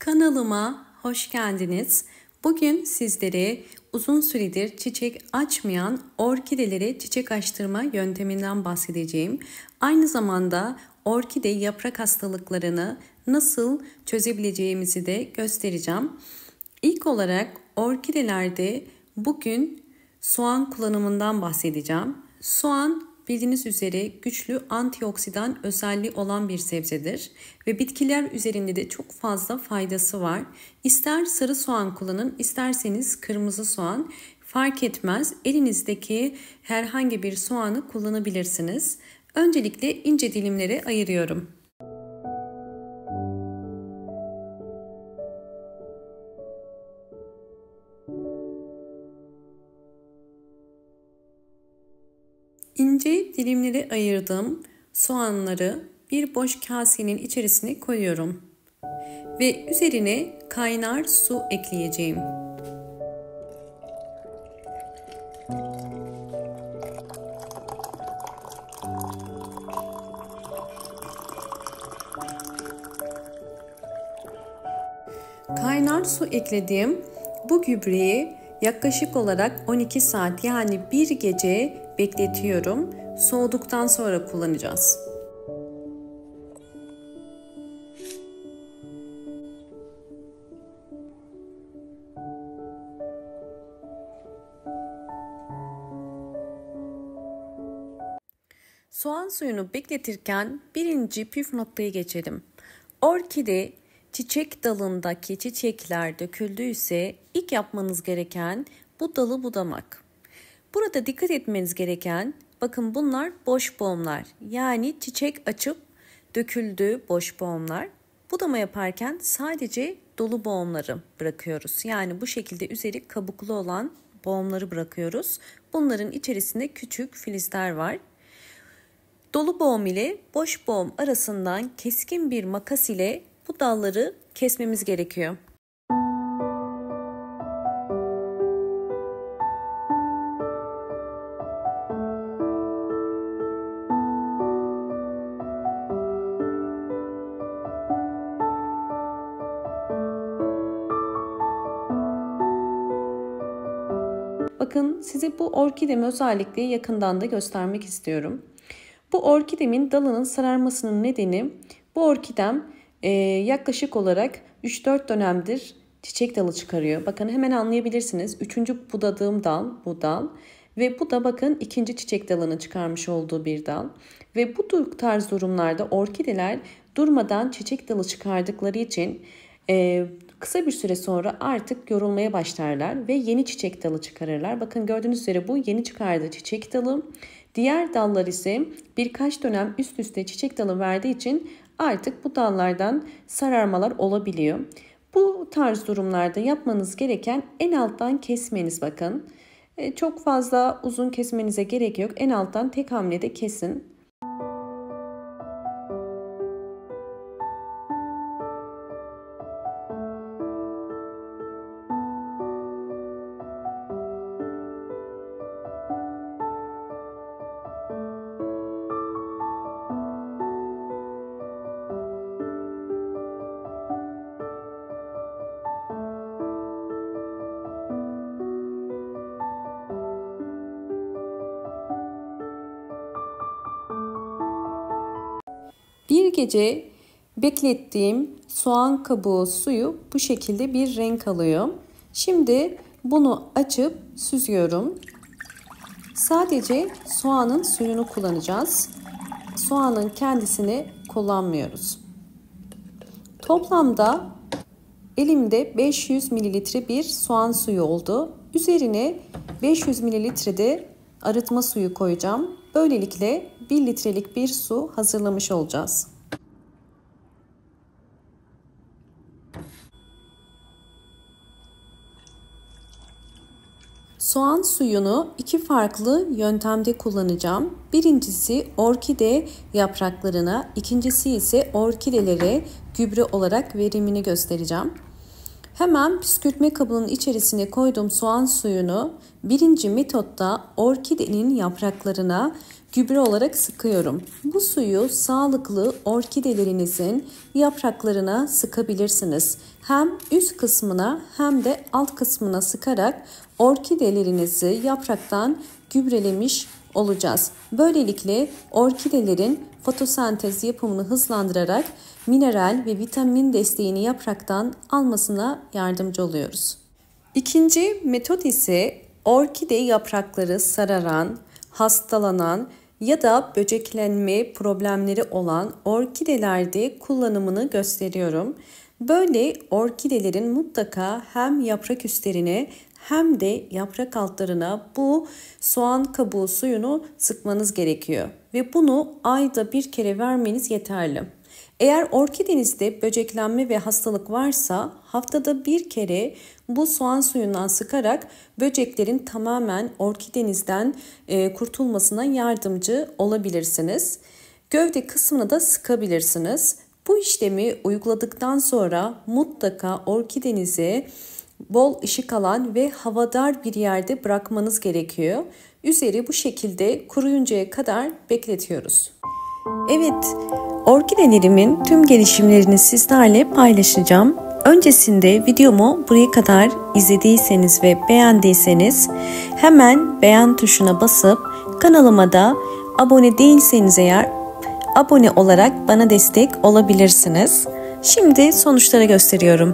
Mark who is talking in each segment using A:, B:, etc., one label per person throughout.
A: Kanalıma hoş geldiniz. Bugün sizlere uzun süredir çiçek açmayan orkidelere çiçek açtırma yönteminden bahsedeceğim. Aynı zamanda orkide yaprak hastalıklarını nasıl çözebileceğimizi de göstereceğim. İlk olarak orkidelerde bugün soğan kullanımından bahsedeceğim. Soğan bildiğiniz üzere güçlü antioksidan özelliği olan bir sebzedir ve bitkiler üzerinde de çok fazla faydası var. İster sarı soğan kullanın, isterseniz kırmızı soğan fark etmez. Elinizdeki herhangi bir soğanı kullanabilirsiniz. Öncelikle ince dilimlere ayırıyorum. İnce dilimlere ayırdığım soğanları bir boş kasenin içerisine koyuyorum ve üzerine kaynar su ekleyeceğim. Kaynar su eklediğim bu gübreyi yaklaşık olarak 12 saat yani bir gece bekletiyorum. Soğuduktan sonra kullanacağız. Soğan suyunu bekletirken birinci püf noktayı geçelim. Orkide çiçek dalındaki çiçekler döküldüyse ilk yapmanız gereken bu dalı budamak. Burada dikkat etmeniz gereken, bakın bunlar boş boğumlar. Yani çiçek açıp döküldüğü boş boğumlar. Budama yaparken sadece dolu boğumları bırakıyoruz. Yani bu şekilde üzeri kabuklu olan boğumları bırakıyoruz. Bunların içerisinde küçük filizler var. Dolu boğum ile boş boğum arasından keskin bir makas ile bu dalları kesmemiz gerekiyor. Bakın size bu orkidemi özellikle yakından da göstermek istiyorum. Bu orkidemin dalının sararmasının nedeni bu orkidem yaklaşık olarak 3-4 dönemdir çiçek dalı çıkarıyor. Bakın hemen anlayabilirsiniz. 3. budadığım dal bu dal ve bu da bakın 2. çiçek dalını çıkarmış olduğu bir dal. Ve bu tarz durumlarda orkideler durmadan çiçek dalı çıkardıkları için kısa bir süre sonra artık yorulmaya başlarlar ve yeni çiçek dalı çıkarırlar. Bakın gördüğünüz üzere bu yeni çıkardığı çiçek dalı. Diğer dallar ise birkaç dönem üst üste çiçek dalı verdiği için artık bu dallardan sararmalar olabiliyor. Bu tarz durumlarda yapmanız gereken en alttan kesmeniz bakın. Çok fazla uzun kesmenize gerek yok. En alttan tek hamlede kesin. Bir gece beklettiğim soğan kabuğu suyu bu şekilde bir renk alıyor. Şimdi bunu açıp süzüyorum. Sadece soğanın suyunu kullanacağız. Soğanın kendisini kullanmıyoruz. Toplamda elimde 500 mililitre bir soğan suyu oldu. Üzerine 500 mililitre de arıtma suyu koyacağım. Böylelikle 1 litrelik bir su hazırlamış olacağız. Soğan suyunu iki farklı yöntemde kullanacağım. Birincisi orkide yapraklarına, ikincisi ise orkidelere gübre olarak verimini göstereceğim. Hemen püskürtme kabının içerisine koyduğum soğan suyunu birinci metotta orkidenin yapraklarına gübre olarak sıkıyorum. Bu suyu sağlıklı orkidelerinizin yapraklarına sıkabilirsiniz. Hem üst kısmına hem de alt kısmına sıkarak orkidelerinizi yapraktan gübrelemiş olacağız. Böylelikle orkidelerin fotosentez yapımını hızlandırarak mineral ve vitamin desteğini yapraktan almasına yardımcı oluyoruz. İkinci metot ise orkide yaprakları sararan, hastalanan ya da böceklenme problemleri olan orkidelerde kullanımını gösteriyorum. Böyle orkidelerin mutlaka hem yaprak üstlerine hem de yaprak altlarına bu soğan kabuğu suyunu sıkmanız gerekiyor. Ve bunu ayda bir kere vermeniz yeterli. Eğer orkidenizde böceklenme ve hastalık varsa haftada bir kere bu soğan suyundan sıkarak böceklerin tamamen orkidenizden kurtulmasına yardımcı olabilirsiniz. Gövde kısmını da sıkabilirsiniz. Bu işlemi uyguladıktan sonra mutlaka orkidenizi bol ışık alan ve havadar bir yerde bırakmanız gerekiyor. Üzeri bu şekilde kuruyuncaya kadar bekletiyoruz. Evet, orkidelerimin tüm gelişimlerini sizlerle paylaşacağım. Öncesinde videomu buraya kadar izlediyseniz ve beğendiyseniz hemen beğen tuşuna basıp kanalıma da abone değilseniz eğer abone olarak bana destek olabilirsiniz. Şimdi sonuçları gösteriyorum.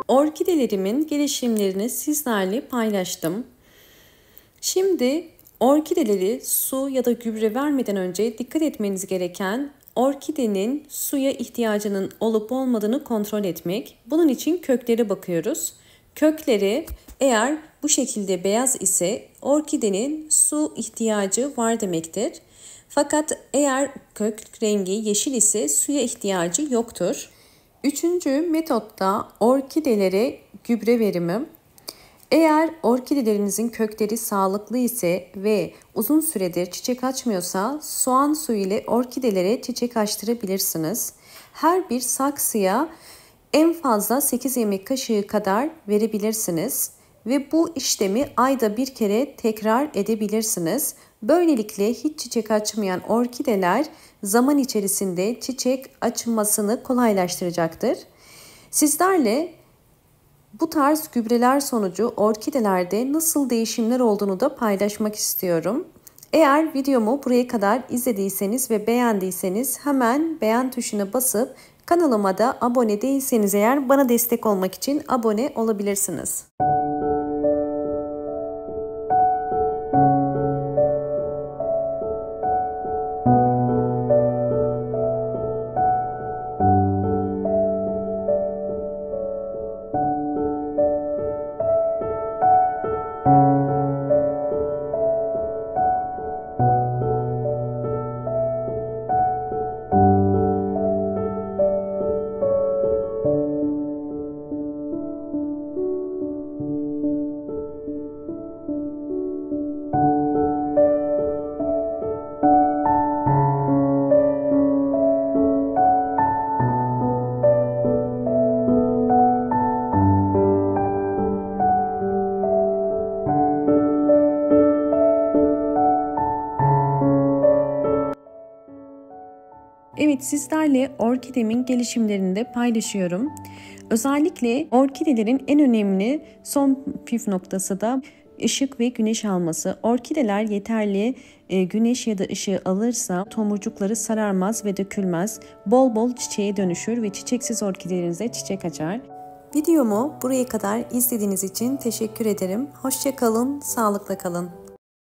A: Orkidelerimin gelişimlerini sizlerle paylaştım. Şimdi orkideleri su ya da gübre vermeden önce dikkat etmeniz gereken orkidenin suya ihtiyacının olup olmadığını kontrol etmek. Bunun için köklere bakıyoruz. Kökleri eğer bu şekilde beyaz ise orkidenin su ihtiyacı var demektir. Fakat eğer kök rengi yeşil ise suya ihtiyacı yoktur. Üçüncü metotta orkidelere gübre verimi. Eğer orkidelerinizin kökleri sağlıklı ise ve uzun süredir çiçek açmıyorsa soğan suyu ile orkidelere çiçek açtırabilirsiniz. Her bir saksıya en fazla 8 yemek kaşığı kadar verebilirsiniz ve bu işlemi ayda bir kere tekrar edebilirsiniz. Böylelikle hiç çiçek açmayan orkideler zaman içerisinde çiçek açmasını kolaylaştıracaktır. Sizlerle bu tarz gübreler sonucu orkidelerde nasıl değişimler olduğunu da paylaşmak istiyorum. Eğer videomu buraya kadar izlediyseniz ve beğendiyseniz hemen beğen tuşuna basıp kanalıma da abone değilseniz eğer bana destek olmak için abone olabilirsiniz. Evet, sizlerle orkidemin gelişimlerini de paylaşıyorum. Özellikle orkidelerin en önemli son püf noktası da ışık ve güneş alması. Orkideler yeterli güneş ya da ışığı alırsa tomurcukları sararmaz ve dökülmez. Bol bol çiçeğe dönüşür ve çiçeksiz orkidelerinize çiçek açar. Videomu buraya kadar izlediğiniz için teşekkür ederim. Hoşça kalın, sağlıkla kalın.